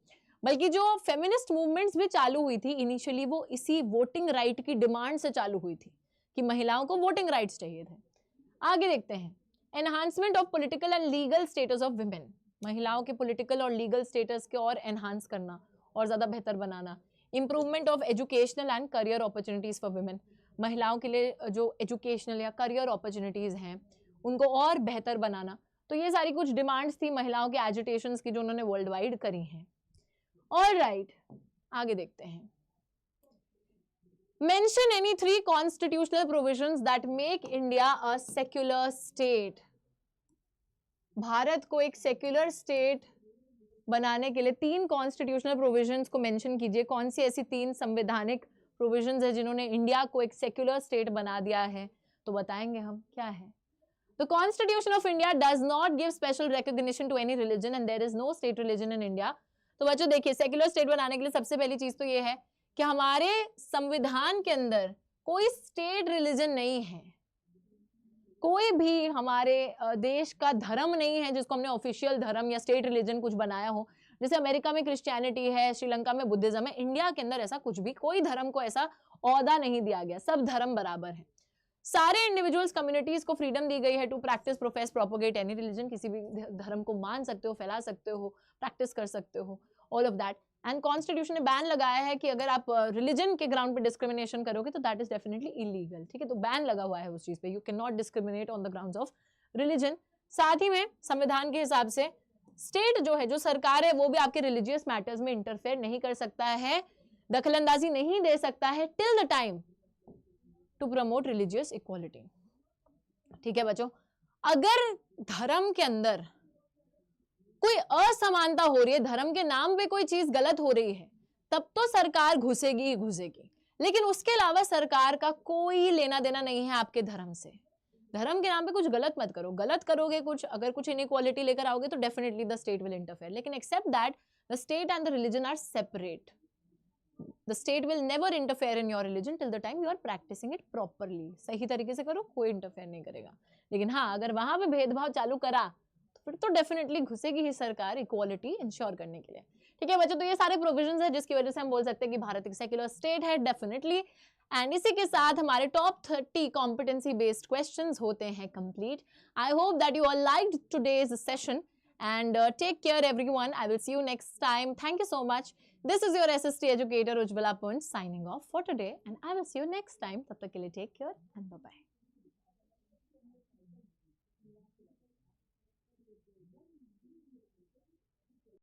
बल्कि जो फेमिनिस्ट मूवमेंट्स भी चालू हुई थी इनिशियली, वो इसी वोटिंग राइट की डिमांड से चालू हुई थी कि महिलाओं को वोटिंग राइट्स चाहिए थे। आगे देखते हैं, enhancement of political and legal status of women. महिलाओं के पॉलिटिकल और लीगल स्टेटस के और एनहांस करना और ज्यादा बेहतर बनाना। Improvement of educational and career opportunities for women. महिलाओं के लिए जो एजुकेशनल या करियर अपॉर्चुनिटीज हैं उनको और बेहतर बनाना। तो ये सारी कुछ डिमांड्स थी महिलाओं के एजुटेशंस की जो उन्होंने वर्ल्ड वाइड करी हैं। ऑलराइट, आगे देखते हैं। Mention any 3 constitutional provisions that make India a secular state. Bharat को एक सेक्युलर स्टेट बनाने के लिए 3 कॉन्स्टिट्यूशनल प्रोविजंस को मेंशन कीजिए। कौन सी ऐसी 3 संवैधानिक प्रोविजंस है जिन्होंने इंडिया को एक सेक्युलर स्टेट बना दिया है? तो बताएंगे हम क्या है। The Constitution of India does not give special recognition to any religion and there is no state religion in India. तो बच्चों देखिए, सेक्युलर स्टेट बनाने के लिए सबसे पहली चीज तो ये है कि हमारे संविधान के अंदर कोई स्टेट रिलीजन नहीं है, कोई भी हमारे देश का धर्म नहीं है जिसको हमने ऑफिशियल धर्म या स्टेट रिलीजन कुछ बनाया हो। जैसे अमेरिका में क्रिश्चियनिटी है, श्रीलंका में बुद्धिज्म है, इंडिया के अंदर ऐसा कुछ भी, कोई धर्म को ऐसा औहदा नहीं दिया गया, सब धर्म बराबर है। सारे इंडिविजुअल्स कम्युनिटीज को फ्रीडम दी गई है to practise profess propagate any religion. किसी भी धर्म को मान सकते हो, फैला सकते हो, प्रैक्टिस कर सकते हो, all of that. And constitution ने बैन लगाया है कि अगर आप रिलीजन के ग्राउंड पे डिस्क्रिमिनेशन करोगे तो दैट इज डेफिनेटली इलीगल। ठीक है, तो बैन लगा हुआ है उस चीज पे, you can not discriminate on the grounds of religion. साथ ही में संविधान के हिसाब से स्टेट जो है, जो सरकार है, वो भी आपके रिलीजियस मैटर्स में इंटरफेयर नहीं कर सकता है, दखलंदाजी नहीं दे सकता है till the time to promote religious equality. ठीक है बच्चों, अगर धर्म के अंदर कोई असमानता हो रही है, धर्म के नाम पे कोई चीज गलत हो रही है, तब तो सरकार घुसेगी ही घुसेगी। लेकिन उसके अलावा सरकार का कोई लेना देना नहीं है आपके धर्म से। धर्म के नाम पे कुछ गलत मत करो, गलत करोगे कुछ, अगर कुछ इनइक्वालिटी लेकर आओगे तो definitely the state will interfere, लेकिन except that the state and the religion are separate. The state will never interfere in your religion till the time you are practicing it properly। सही तरीके से करो, कोई इंटरफेयर नहीं करेगा। लेकिन हाँ, अगर वहां पे भेदभाव चालू करा तो फिर तो डेफिनेटली घुसेगी ही सरकार इक्वालिटी इंश्योर करने के लिए। ठीक है बच्चों, तो ये सारे प्रोविजंस है जिसकी वजह से हम बोल सकते हैं कि भारत एक सेक्युलर स्टेट है डेफिनेटली। एंड इसी के साथ हमारे टॉप 30 कॉम्पिटेंसी बेस्ड क्वेश्चंस होते हैं complete. I hope that you all liked today's session and take care everyone. I will see you next time. Thank you so much. This is your SST educator Ujjwala Punj signing off for today, and I will see you next time. Tab tak ke liye take care and bye bye.